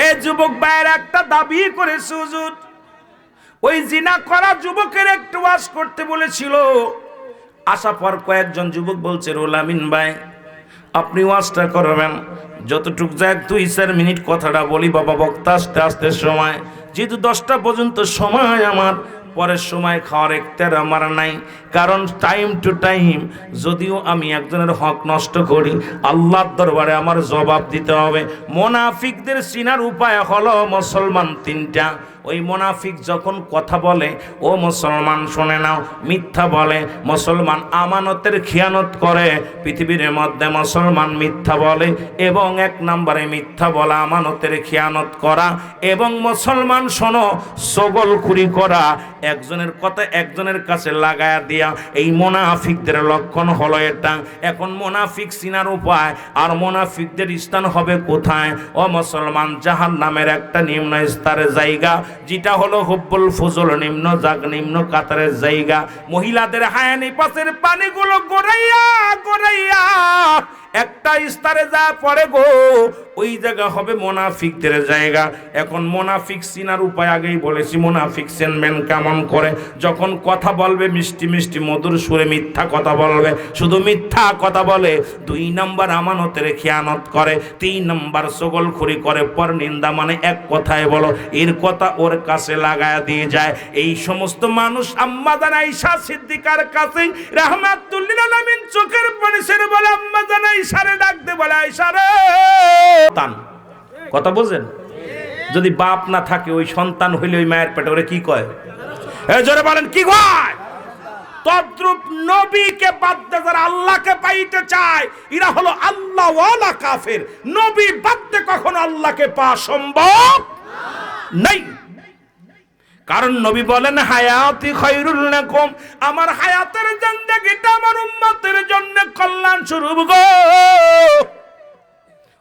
এ যুবক ভাইয়ের একটা দাবি করেছে হুজুর, ওই জিনা করা যুবকের একটু ওয়াজ করতে বলেছিল। আসার পর কয়েকজন যুবক বলছে, রুহুল আমিন ভাই আপনি ওয়াজটা করবেন, যতটুক যায় 2-4 মিনিট কথাটা বলি বাবা, বক্তা আসতে আসতে সময়, যেহেতু 10টা পর্যন্ত সময় আমার, পরের সময় খাওয়ার একটার আমার নাই। কারণ টাইম টু টাইম যদিও আমি একজনের হক নষ্ট করি, আল্লাহর দরবারে আমার জবাব দিতে হবে। মুনাফিকদের চিনার উপায় হলো মুসলমান 3টা। ওই মুনাফিক যখন কথা বলে, ও মুসলমান শুনে নাও, মিথ্যা বলে, মুসলমান আমানতের খিয়ানত করে। পৃথিবীর মধ্যে মুসলমান মিথ্যা বলে, এবং 1 নম্বরে মিথ্যা বলা, আমানতের খিয়ানত করা, এবং মুসলমান শোনো ছগলখুরি করা, একজনের কথা একজনের কাছে লাগায়া দিয়া, এই মুনাফিকদের লক্ষণ হলো এটা। এখন মুনাফিক চিনার উপায়, আর মুনাফিকদের স্থান হবে কোথায়? ও মুসলমান, জাহান্নামের একটা নিম্ন স্তরের জায়গা, যেটা হলো হুব্বুল ফুজুল, নিম্ন কাতারের জায়গা। মহিলাদের হায়ানি পাশের পানিগুলো গড়াইয়া গড়াইয়া একটা স্তরে যা পড়ে গো, ওই জায়গা হবে মুনাফিকদের জায়গা। এখন মুনাফিক চিনার উপায় আগেই বলেছি। মুনাফিক চিনবেন কেমন করে? যখন কথা বলবে মিষ্টি মিষ্টি মধুর সুরে মিথ্যা কথা বলবে, শুধু মিথ্যা কথা বলে। 2 নম্বর আমানতের খিয়ানত করে, 3 নম্বর ছগলখুরি করে, পর নিন্দা, মানে এক কথায় বলো এর কথা ওর কাছে লাগায়া দিয়ে যায়। এই সমস্ত মানুষ আম্মা জান আয়েশা সিদ্দিকার কাছে রাহমাতুল্লিল আলামিন চোখের পানি ছেড়ে বলে, আম্মা জান আয়েশারে ডাক দে, বলে আয়েশা রে সন্তান। কথা বোঝেন? যদি বাপ না থাকে, ওই সন্তান হইলে ওই মায়ের পেটে ওরে কি কয়? জোরে বলেন কি কয়? তদ্রূপ নবীকে বাদ দিয়ে যারা আল্লাহকে পাইতে চায়, এরা হলো আল্লাহ ওয়ালা কাফের। নবী বাদ দিয়ে কখনো আল্লাহকে পাওয়া সম্ভব নাই। কারণ নবী বলেন, হায়াতি খায়রুল লাকুম, আমার হায়াতের জিন্দেগিটা আমার উম্মতের জন্য কল্যাণ স্বরূপ গো।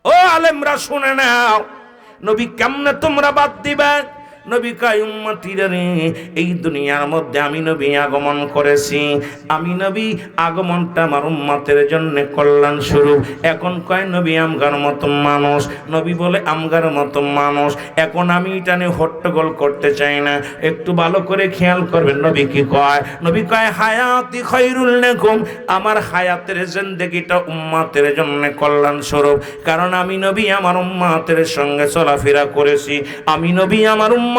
ও আলেমরা শুনে নাও, নবী কেমনে তোমরা বাদ দিবে? নবী কয়, উম্মতিরা রে, এই দুনিয়ার মধ্যে আমি নবী আগমন করেছি, আমি নবী আগমনটা আমার উম্মতের জন্য কল্যাণ স্বরূপ। এখন কয় নবী আমগার মতো মানুষ, নবী বলে আমগার মতো মানুষ। এখন আমি এটা নিয়ে হট্টগোল করতে চাই না, একটু ভালো করে খেয়াল করবেন নবী কি কয়। নবী কয়, হায়াতি খায়রুল লাকুম, আমার হায়াতের জিন্দেগিটা উম্মতের জন্য কল্যাণ স্বরূপ। কারণ আমি নবী আমার উম্মতের সঙ্গে চলাফেরা করেছি, আমি নবী আমার উম্মতের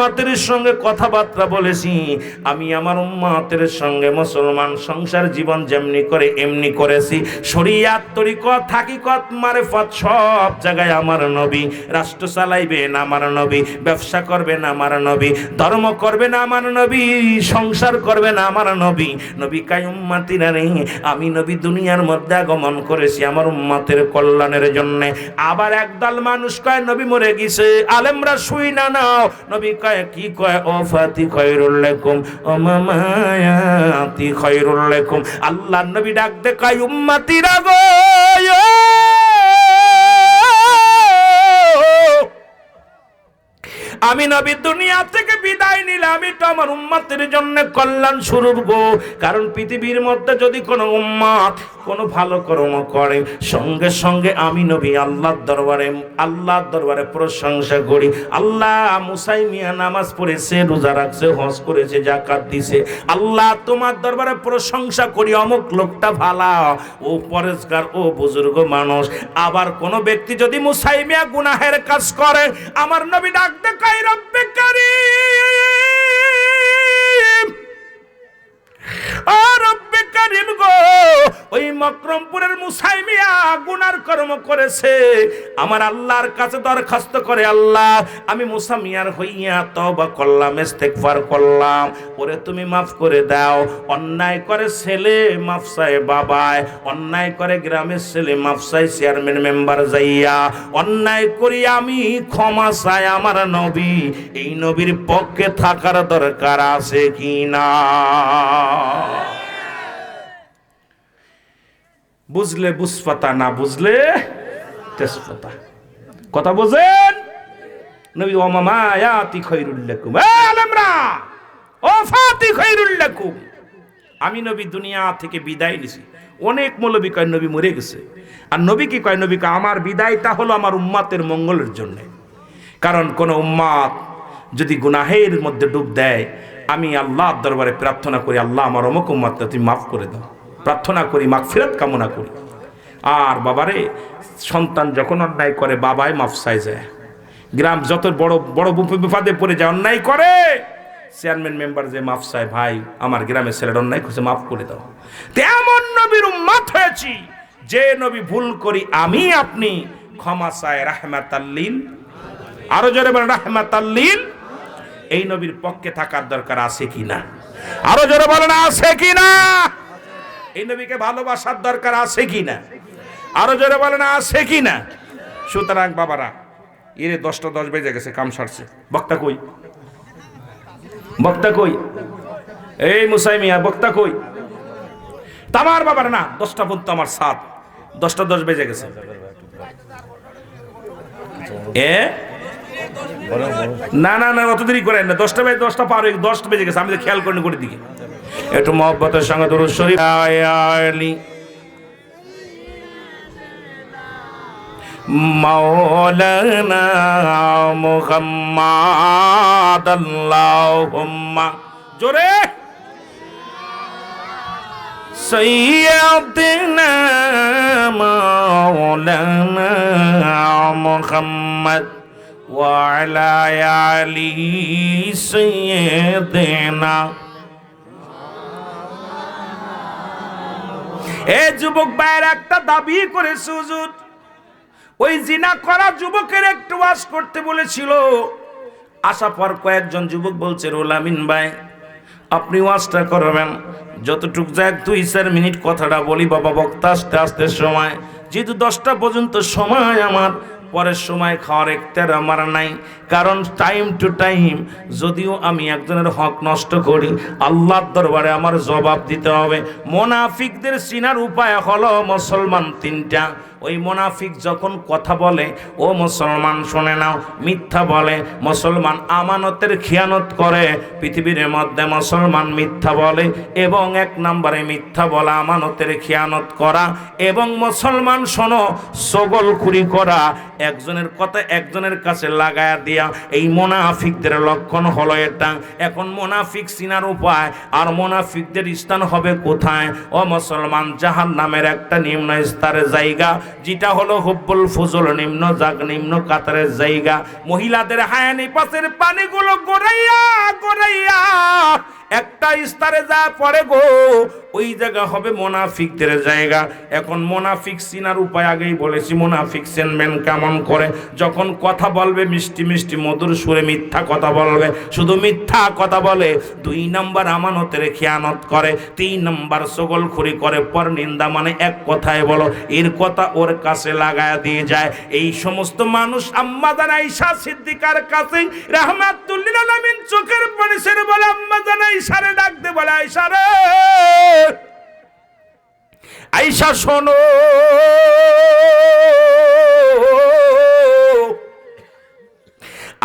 সঙ্গে কথাবার্তা বলেছি, আমি আমার উম্মতের সঙ্গে মুসলমান সংসার জীবন যেমনি করে এমনি করেছি। শরিয়াত তরিকত হাকিকত মারিফত সব জায়গায় আমার নবী। রাষ্ট্র চালাইবেন আমার নবী, ব্যবসা করবেন আমার নবী, ধর্ম করবেন আমার নবী, সংসার করবেন আমার নবী। নবী কয়, উম্মতিরা রে, আমি নবী দুনিয়ার মধ্যে আগমন করেছি আমার উম্মতের কল্যাণের জন্য। আবার একদল মানুষ কয় নবী মরে গেছে, আলেমরা শুই না নাও। নবী কয়, কি কয়? ও ফাতি খায়রুল লাকুম, ও মামায়াতি খায়রুল লাকুম। আল্লাহর নবী ডাক দে কয়, উম্মতিরা গো, আমি নবী দুনিয়া থেকে বিদায় নিলাম, এটা আমার উম্মতের জন্য কল্যাণ স্বরূপ গো। কারণ পৃথিবীর মধ্যে যদি কোনো উম্মত কোনো ভালো কর্ম করে, সঙ্গে সঙ্গে আমি নবী আল্লাহর দরবারে প্রশংসা করি। আল্লাহ মুসাই মিয়া নামাজ পড়েছে, রোজা রাখছে, হজ করেছে, যাকাত দিছে, আল্লাহ তোমার দরবারে প্রশংসা করি, অমুক লোকটা ভালো, ও পরেজগার, ও বুজুর্গ মানুষ। আবার কোন ব্যক্তি যদি মুসাই মিয়া গুনাহের কাজ করে, আমার নবী ডাক দেয়, রব্বে কারীম, ও রব্বে কারীম গো, ওই মকরমপুরের মুসাই মিয়া গুনার কর্ম করেছে, আমার আল্লাহর কাছে দরখাস্ত করে, আল্লাহ আমি মুসা মিয়ার হইয়া তওবা করলাম, ইস্তেগফার করলাম, ওরে তুমি মাফ করে দাও। অন্যায় করে ছেলে মাফ চায় বাবায়, অন্যায় করে গ্রামের ছেলে মাফ চায় চেয়ারম্যান মেম্বার যাইয়া, অন্যায় করি আমি ক্ষমা চাই আমার নবী। এই নবীর পক্ষে থাকার দরকার আছে কি না? বুঝলে বুঝপাতা, না বুঝলে তেজপাতা। কথা বোঝেন? নবী ওয়া মামায়াতি খায়রুল লাকুম, আলেমরা ও ফাতি খায়রুল লাকুম, আমি নবী দুনিয়া থেকে বিদায় নিছি। অনেক মৌলবী কয় নবী মরে গেছে, আর নবী কি কয়? নবী কয়, আমার বিদায়টা হলো আমার উম্মতের মঙ্গলের জন্য। কারণ কোন উম্মত যদি গুনাহের মধ্যে ডুব দেয়, আমি আল্লাহর দরবারে প্রার্থনা করি, আল্লাহ আমার অমুক উম্মতকে তুমি মাফ করে দাও, প্রার্থনা করি, মাগফিরাত কামনা করি। আর বাবারে, সন্তান যখন অন্যায় করে বাবাই মাফ চাই যায়। গ্রাম যত বড় বড় বিপদে পড়ে যায়, অন্যায় করে, চেয়ারম্যান মেম্বার যে মাফ চায়, ভাই আমার গ্রামের ছেলের অন্যায় করছে, মাফ করে দাও। তেমন নবীর উম্মত হয়েছি, যে নবী ভুল করি আমি আপনি ক্ষমা চায় রাহমাতাল্লিল, আরো জোরে বলেন রাহমাতাল্লিল। এই নবীর পক্ষে থাকার দরকার আছে কিনা? আরো জোরে বলেন আছে কিনা? এই নবীকে ভালোবাসার দরকার আছে কিনা? আরো জোরে বলেন আছে কিনা? সুতরাং বাবারা, এরে 10টা 10 বেজে গেছে, কাম সারছে। বক্তা কই? বক্তা কই? এই মুসাই মিয়া, বক্তা কই? তামার বাবার না, 10টা পর্যন্ত আমার সাথ, 10টা 10 বেজে গেছে। না না না, অত দেরি করেন না, 10টা বেজে 10টা পার হয়ে 10 বেজে গেছে, আমি তো খেয়াল করিনি করে দিকে। একটু মহব্বতের সঙ্গে দরুদ শরীফ আলী মাওলানা মুহাম্মদ আল্লাহুম্মা জোরে সাইয়্যিদিনা মাওলানা মুহাম্মদ ওয়া আলা আলি সাইয়্যিদিনা। এ যুবক ভাইয়ের একটা দাবি করেছে হুজুর, ওই জিনা করা যুবকের একটু ওয়াজ করতে বলেছিল। আসার পর কয়েকজন যুবক বলছে, রুহুল আমিন ভাই আপনি ওয়াজটা করবেন, যতটুক যাক 2-4 মিনিট কথাটা বলি বাবা, বক্তা আসতে আসতে সময়, যেহেতু 10টা পর্যন্ত সময় আমার, পরের সময় খাওয়ার একটার আমার নাই। কারণ টাইম টু টাইম যদিও আমি একজনের হক নষ্ট করি, আল্লাহর দরবারে আমার জবাব দিতে হবে। মুনাফিকদের চিনার উপায় হলো মুসলমান 3টা। ওই মুনাফিক যখন কথা বলে, ও মুসলমান শুনে নাও, মিথ্যা বলে, মুসলমান আমানতের খিয়ানত করে। পৃথিবীর মধ্যে মুসলমান মিথ্যা বলে, এবং 1 নম্বরে মিথ্যা বলা, আমানতের খিয়ানত করা, এবং মুসলমান শোনো সগলখুরি করা, একজনের কথা একজনের কাছে লাগায়া দিয়া, এই মুনাফিকদের লক্ষণ হলো এটা। এখন মুনাফিক চিনার উপায়, আর মুনাফিকদের স্থান হবে কোথায়? ও মুসলমান, জাহান্নামের একটা নিম্ন স্তরের জায়গা, যেটা হলো হুব্বুল ফুজুল, নিম্ন কাতারের জায়গা। মহিলাদের হায়ানি পাশের পানিগুলো গড়াইয়া গড়াইয়া একটা স্তরে যা পড়ে গো, ওই জায়গা হবে মুনাফিকদের জায়গা। এখন মুনাফিক চিনার উপায় আগেই বলেছি। মুনাফিক চিনবেন কেমন করে? যখন কথা বলবে মিষ্টি মিষ্টি মধুর সুরে মিথ্যা কথা বলবে, শুধু মিথ্যা কথা বলে। 2 নম্বর আমানতের খেয়ানত করে, 3 নম্বর সগলখুরি করে, পরনিন্দা মানে এক কথায় বলো, এর কথা ওর কাছে লাগায়া দিয়ে যায়। এই সমস্ত মানুষ আম্মা জান আয়েশা সিদ্দিকার কাছে রাহমাতুল্লিল আলামিন চোখের পানি ছেড়ে বলে, আম্মা জান আয়েশারে ডাক দে, বলে আয়েশা রে, আয়েশা শোনো,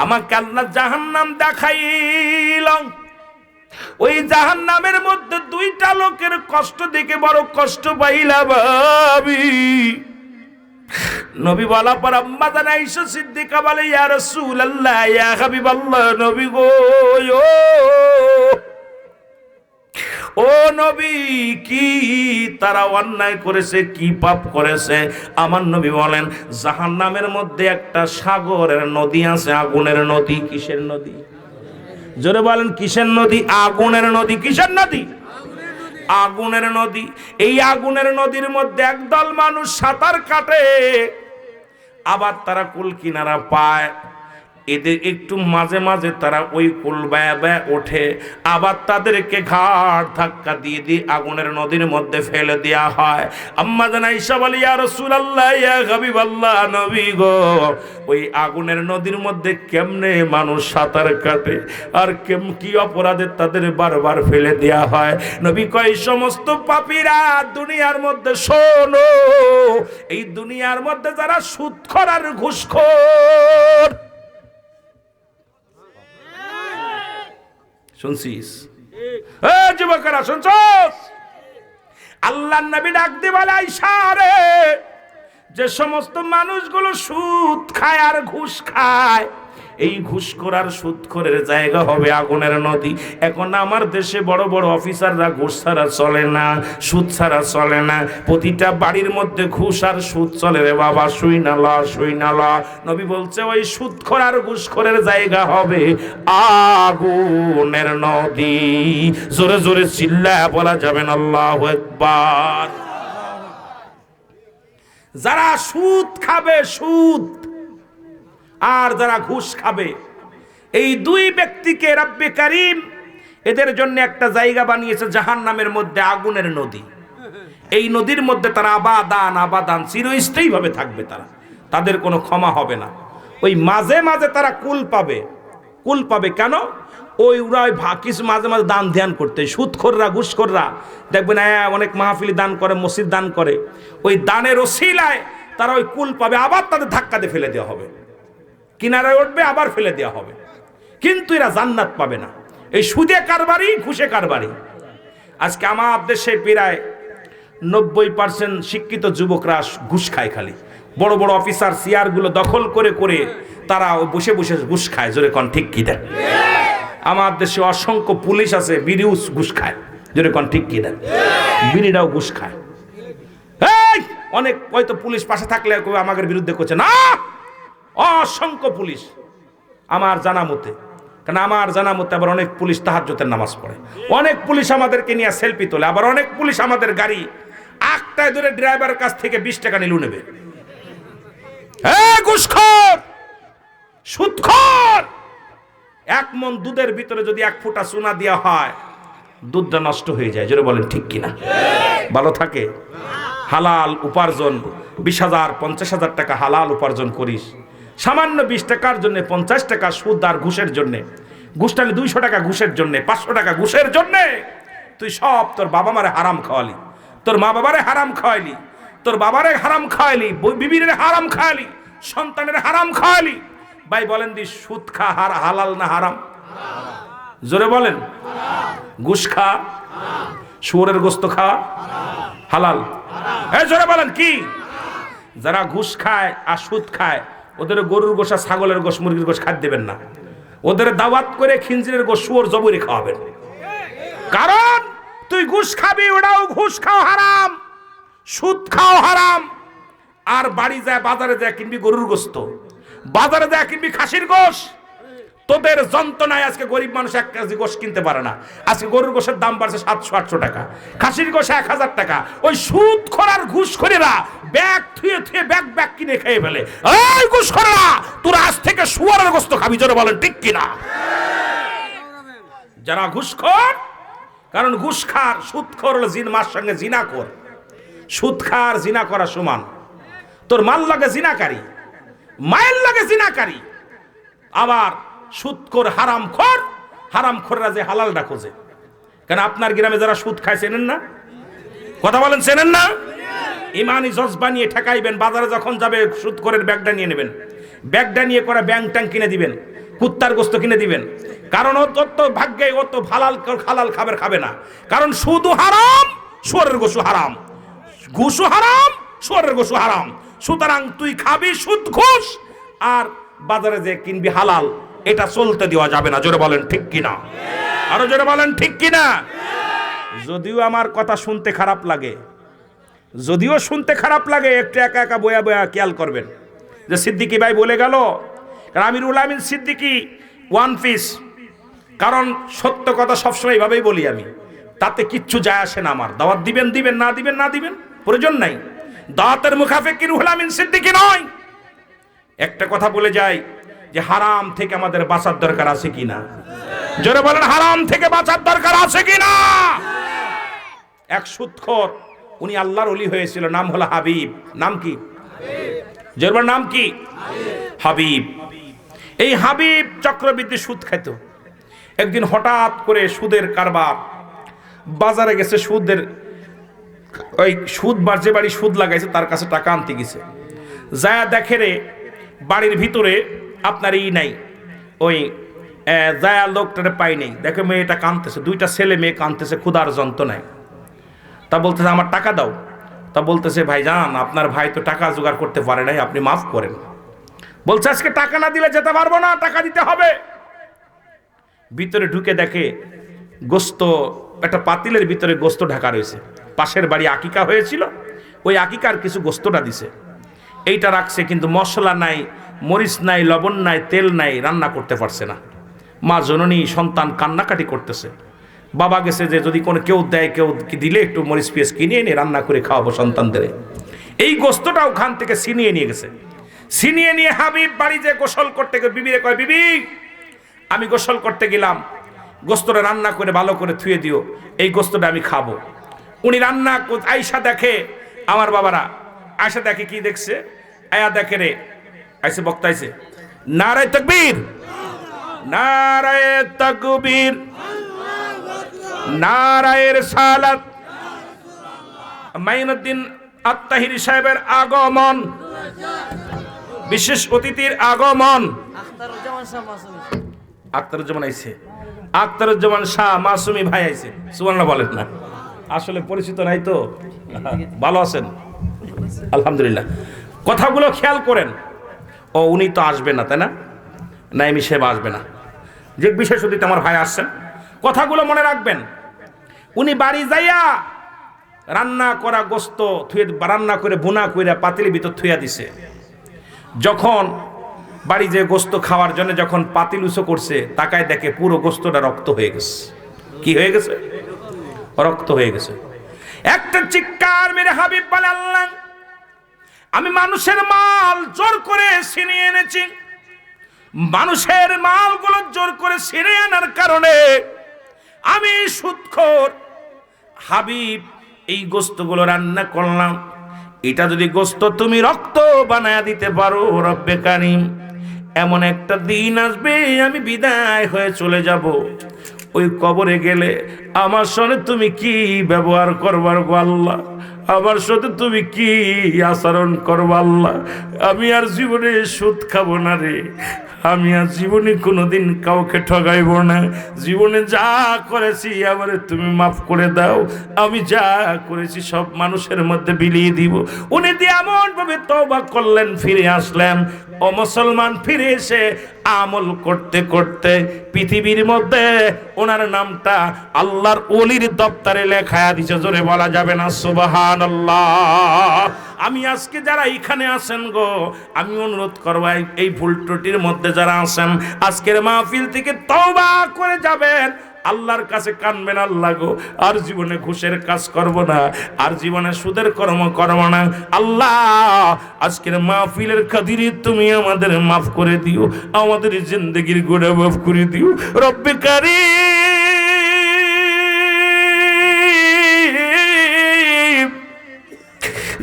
আমাকে আল্লাহ জাহান্নাম দেখাইল। ওই জাহান্নামের মধ্যে 2টা লোকের কষ্ট দেখে বড় কষ্ট পাইলা ভাবি। নবী বলা পর আম্মা জান আয়েশা সিদ্দিকা বলে, ইয়া রাসূলুল্লাহ, ইয়া হাবিবাল্লাহ, নবী গো, ও নবী, কি তারা অন্যায় করেছে, কি পাপ করেছে? আমার নবী বলেন, জাহান্নামের মধ্যে একটা সাগরের নদী আছে, আগুনের নদী। কিসের নদী? জোরে বলেন কিসের নদী? আগুনের নদী। কিসের নদী? আগুনের নদী। এই আগুনের নদীর মধ্যে একদল মানুষ সাঁতার কাটে, আবার তারা কুল কিনারা পায়। এদের একটু মাঝে মাঝে তারা ওই কুল বায়া বায়া ওঠে, আবার তাদেরকে ঘাড় ধাক্কা দিয়ে দিয়ে আগুনের নদীর মধ্যে ফেলে দেওয়া হয়। আম্মা জান আয়েশা বলে, ইয়া রাসূলুল্লাহ, ইয়া হাবিবাল্লাহ, নবী গো, ওই আগুনের নদীর মধ্যে কেমনে মানুষ সাঁতার কাটে, আর কি অপরাধে তাদের বারবার ফেলে দেওয়া হয়? নবী কয়, সমস্ত পাপীরা দুনিয়ার মধ্যে শোনো, এই দুনিয়ার মধ্যে যারা সুদখোর আর ঘুষখোর, শুনছিস? যুবকেরা শুনছস? আল্লাহর নবী ডাক দিয়ে বলে, আয়েশা রে, যে সমস্ত মানুষগুলো সুদ খায় আর ঘুষ খায়, এই ঘুষখোর আর সুদখোরের জায়গা হবে আগুনের নদী। এখন আমার দেশে বড় বড় অফিসাররা ঘুষ ছাড়া চলে না, সুদ ছাড়া চলে না। প্রতিটা বাড়ির মধ্যে ঘুষ আর সুদ চলে রে বাবা, শুই না ল, শুই না ল। নবী বলছে ওই সুদখোর আর ঘুষখোরের জায়গা হবে আগুনের নদী। জোরে জোরে চিল্লায়া বলা যাবেন আল্লাহু আকবার। যারা সুদ খাবে, সুদ, আর যারা ঘুষ খাবে, এই দুই ব্যক্তিকে রব্বে কারীম এদের জন্য একটা জায়গা বানিয়েছে জাহান্নামের মধ্যে, আগুনের নদী। এই নদীর মধ্যে তারা আবাদান আবাদান চিরস্থায়ী ভাবে থাকবে। তাদের কোনো ক্ষমা হবে না। ওই মাঝে মাঝে তারা কুল পাবে। কুল পাবে কেন? ওই ওরা ওই কিছু মাঝে মাঝে দান ধ্যান করতে, সুদখোররা ঘুষখোররা দেখবেন অনেক মাহফিলি দান করে, মসজিদ দান করে। ওই দানের ওসিলায় তারা ওই কুল পাবে, আবার তাদের ধাক্কা দিয়ে ফেলে দেওয়া হবে, কিনারায় উঠবে, আবার ফেলে দেওয়া হবে। কিন্তু এরা জান্নাত পাবে না। এই সুদে কারবারি, ঘুষে কারবারি। আজকে আমার দেশে প্রায় 90% শিক্ষিত যুবকরা ঘুষ খায়। খালি বড় বড় অফিসার চেয়ারগুলো দখল করে করে তারা বসে বসে ঘুষ খায়। জোরে কন ঠিক কি দেন? আমার দেশে অসংখ্য পুলিশ আছে, বিড়িও ঘুষ খায়। জোরে কন ঠিক কি দেন? বিড়িটাও ঘুষ খায়। অনেক হয়তো পুলিশ পাশে থাকলে আমাদের বিরুদ্ধে করছে না, অসংখ্য পুলিশ আমার জানা মতে। কারণ আমার জানা মতে আবার অনেক পুলিশ তাহাজ্জুদের নামাজ পড়ে, অনেক পুলিশ আমাদেরকে নিয়ে সেলফি তোলে, আবার অনেক পুলিশ আমাদের গাড়ি আটটায় ধরে ড্রাইভারের কাছ থেকে 20 টাকা নিলু নেবে। ঘুষখোর, সুদখোর। 1 মণ দুধের ভিতরে যদি 1 ফোঁটা চুনা দেওয়া হয়, দুধটা নষ্ট হয়ে যায়। জোরে বলেন ঠিক কিনা? ভালো থাকে। হালাল উপার্জন 20,000 50,000 টাকা হালাল উপার্জন করিস, সামান্য 20 টাকার জন্য 50 টাকা সুদ আর ঘুষের জন্য, ঘুষটা 200 টাকা ঘুষের জন্য, 500 টাকা ঘুষের জন্য তুই সব তোর বাবা মারে হারাম খাওয়ালি, তোর মা বাবারে হারাম খাওয়ালি, তোর বাবারে হারাম খাওয়ালি, বিবির হারাম খাওয়ালি, সন্তানের হারাম খাওয়ালি। ভাই বলেন দি সুদ খা হালাল না হারাম? জোরে বলেন। ঘুষ খা, শুয়োরের গোস্ত খা হালাল? জোরে বলেন কি? যারা ঘুষ খায় আর সুদ খায় ওদের গরুর গোশ, ছাগলের গোশ, মুরগির গোশ খাদ্য দেবেন না। ওদের দাওয়াত করে খিনজিরের গোশ, শুয়োর জবরি খাওয়াবেন। কারণ তুই ঘুষ খাবি, ওটাও ঘুষ খাও হারাম, সুদ খাও হারাম। আর বাড়ি যায় বাজারে যায় কিনবি গরুর গোস্ত, বাজারে যায় কিনবি খাসির গোশ। তোদের যন্ত্রণায় আজকে গরিব মানুষ 1 কেজি গোশ কিনতে পারে না। আজকে গরুর গোশের দাম বাড়ছে 700-800 টাকা, খাসির গোশ 1000 টাকা। ওই সুদখোর আর ঘুষখোরেরা ব্যাগ থুয়ে থুয়ে ব্যাগ কিনে খেয়ে ফেলে। এই ঘুষখোরেরা, তোরা আজ থেকে শুয়োরের গোশত খাবি। জোরে বলেন ঠিক কিনা? যারা ঘুষখোর, কারণ ঘুষ খার সুদখোর হলো মার সঙ্গে জিনা কর। সুদ খার জিনা করা সমান। তোর মাল লাগে জিনাকারী, মায়ের লাগে জিনাকারী। আবার সুদখোর হারামখোর, হারামখোররা যে হালালটা খোঁজে। কেন আপনার গ্রামে যারা সুদ খায় চেনেন না? কথা বলেন, চেনেন না? ইমানি জজবা নিয়ে ঠেকাইবেন। বাজারে যখন যাবে সুদখোরের ব্যাগটা নিয়ে নেবেন, ব্যাগটা নিয়ে করে ব্যাং ট্যাং কিনে দিবেন, কুত্তার গোস্ত কিনে দিবেন। কারণ ও তো ভাগ্যে ও তো হালাল খাবার খাবে না। কারণ সুদও হারাম, শুয়োরের গোশও হারাম, ঘুষও হারাম, শুয়োরের গোশও হারাম। সুতরাং তুই খাবি সুদ ঘুষ, আর বাজারে যে কিনবি হালাল, এটা চলতে দেওয়া যাবে না। জোরে বলেন ঠিক কিনা? আরো জোরে বলেন ঠিক কিনা? যদিও আমার কথা শুনতে খারাপ লাগে, যদিও শুনতে খারাপ লাগে, একটু একা একা বয়া বয়া খেয়াল করবেন যে সিদ্দিকী ভাই বলে গেল। কারণ আমিরুল আমিন সিদ্দিকী ওয়ান পিস। কারণ সত্য কথা সবসময় এইভাবেই বলি আমি, তাতে কিচ্ছু যায় আসে না আমার। দাওয়াত দিবেন দিবেন, না দিবেন না দিবেন, প্রয়োজন নাই। দাওয়াতের মুখাফেকি রুহুল আমিন সিদ্দিকী নয়। একটা কথা বলে যাই যে হারাম থেকে আমাদের বাঁচার দরকার আছে কিনা? জোরে বলেন, হারাম থেকে বাঁচার দরকার আছে কিনা? এক সুদখোর, উনি আল্লাহর ওলি হয়েছিল, নাম হলো হাবিব। নাম কি? জোরে বলেন, নাম কি? হাবিব। এই হাবিব চক্রবৃদ্ধি সুদ খেত। একদিন হঠাৎ করে সুদের কারবার, বাজারে গেছে, সুদের ওই সুদ যে বাড়ি সুদ লাগাইছে তার কাছে টাকা আনতে গেছে। যায় দেখে রে বাড়ির ভিতরে আপনার নাই, ওই যায় লোকটারে পাই নেই। দেখে মেয়েটা কাঁদতেছে, 2টা ছেলে মেয়ে কাঁদতেছে ক্ষুধার যন্ত্রণায়। তা বলতেছে আমার টাকা দাও। তা বলতেছে ভাইজান আপনার ভাই তো টাকা জোগাড় করতে পারে নাই, আপনি মাফ করেন। বলছে আজকে টাকা না দিলে যেতে পারবো না, টাকা দিতে হবে। ভিতরে ঢুকে দেখে গোস্ত, একটা পাতিলের ভিতরে গোস্ত ঢাকা রয়েছে। পাশের বাড়ি আকিকা হয়েছিল, ওই আকিকার কিছু গোস্তটা দিছে, এইটা রাখছে, কিন্তু মশলা নাই, মরিচ নাই, লবণ নাই, তেল নাই, রান্না করতে পারছে না। মা জননী সন্তান কান্নাকাটি করতেছে। বাবা গেছে যে যদি কোনো কেউ দেয়, কেউ দিলে একটু মরিচ পেঁয়াজ কিনে এনে রান্না করে খাওয়াবো সন্তানদের। এই গোস্তটা ওখান থেকে ছিনিয়ে নিয়ে গেছে। ছিনিয়ে নিয়ে হাবিব বাড়ি যে গোসল করতে গিয়ে বিবিরে কয়, বিবি আমি গোসল করতে গেলাম, গোস্তটা রান্না করে ভালো করে থুয়ে দিও, এই গোস্তটা আমি খাবো। উনি রান্না আয়সা দেখে, আমার বাবারা আয়সা দেখে, কি দেখছে, আয়া দেখে রে আইসে বক্তা আইসে, নারায়ে তাকবীর, নারায়ে তাকবীর, নারায়ে রিসালাত। মাইনুদ্দিন আত্তাহিরি সাহেবের আগমন, বিশেষ অতিথির আগমন। আখতারুজ্জামান আইছে, আখতারুজ্জামান শাহ মাসুমি ভাই আইছে। সুবহানাল্লাহ বলেন না, আসলে পরিচিত নাই তো। ভালো আছেন? আলহামদুলিল্লাহ। কথাগুলো খেয়াল করেন। ও উনি তো আসবেন না, তাই না? নাইমি সাহেব আসবে না, যে বিশেষ অতিথি আমার ভাই আসছেন। কথাগুলো মনে রাখবেন। উনি বাড়ি যাইয়া রান্না করা গোস্ত থুয়ে, রান্না করে বুনা কইরা পাতিলের ভিতর থুইয়া দিছে। যখন বাড়ি যে গোস্ত খাওয়ার জন্য যখন পাতিল উঁচু করছে, তাকায় দেখে পুরো গোস্তটা রক্ত হয়ে গেছে। কি হয়ে গেছে? রক্ত হয়ে গেছে। একটা চিৎকার মেরে হাবিব বলে, আল্লাহ, আমি মানুষের মাল জোর করে ছিনিয়ে এনেছি, মানুষের মালগুলো জোর করে ছিনিয়ে আনার কারণে আমি সুদখোর। হাবিব, এই গোস্তগুলো রান্না করলাম, এটা যদি গোস্ত তুমি রক্ত বানায় দিতে পারো, রব্বে কারিম, এমন একটা দিন আসবে আমি বিদায় হয়ে চলে যাব। ওই কবরে গেলে আমার সঙ্গে তুমি কি ব্যবহার করবার গো আল্লাহ, আমার সাথে তুমি কি আচরণ করবো আল্লাহ। আমি আর জীবনে সুদ খাবো না রে, আমি আর জীবনে কোনোদিন কাউকে ঠগাইব না। জীবনে যা করেছি আমারে তুমি মাফ করে দাও, আমি যা করেছি সব মানুষের মধ্যে বিলিয়ে দিব। উনি দিয়ে এমন ভাবে তওবা করলেন, ফিরে আসলেন। ও মুসলমান, ফিরে এসে আমল করতে করতে পৃথিবীর মধ্যে ওনার নামটা আল্লাহর ওলির দপ্তরে লেখা দিছে। জোরে বলা যাবে না সুবহানাল্লাহ। আমি আজকে যারা এখানে আছেন গো, আমি অনুরোধ করব, এই ভুল ত্রুটির মধ্যে যারা আছেন, আজকের মাহফিল থেকে তওবা করে যাবেন, আল্লাহর কাছে কানবেন, আল্লাহ গো আর জীবনে ঘুষের কাজ করব না, আর জীবনে সুদের কর্ম করব না। আল্লাহ, আজকের মাহফিলের খাতিরে তুমি আমাদের মাফ করে দিও, আমাদের জিন্দেগির গুনাহ মাফ করে দিও রব্বে কারীম।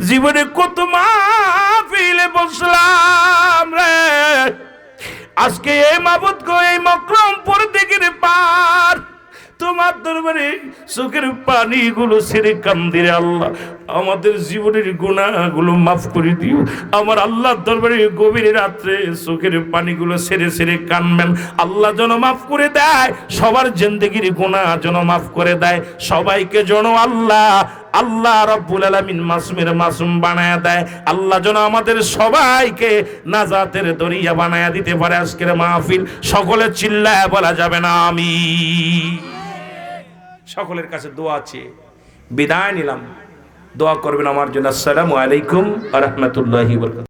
জীবনে কত মাহফিলে বসলাম রে, আজকে এই মাবুদ গো, এই মকরমপুর দিকের পার তোমার দরবারে চোখের পানিগুলো ছেড়ে কান্দি রে আল্লাহ, আমাদের জীবনের গুনাহগুলো মাফ করে দিও। আমার আল্লাহর দরবারে গভীর রাত্রে চোখের পানিগুলো ছেড়ে ছেড়ে কানবেন, আল্লাহ যেন মাফ করে দেয়, সবার জিন্দেগির গুনাহ যেন মাফ করে দেয়, সবাইকে যেন আল্লাহ আল্লাহ রাব্বুল আলামিন মাসুমের মাসুম বানায়া দেয়। আল্লাহ যেন আমাদের সবাইকে নাজাতের দরিয়া বানায়া দিতে পারে। আজকের মাহফিল সকলে চিল্লায় বলা যাবে না আমিন। সকলের কাছে দোয়া আছে, বিদায় নিলাম। দোয়া করবেন আমার জন্য। আসসালামু আলাইকুম ওয়া রাহমাতুল্লাহি ওয়া বারাকাতুহু।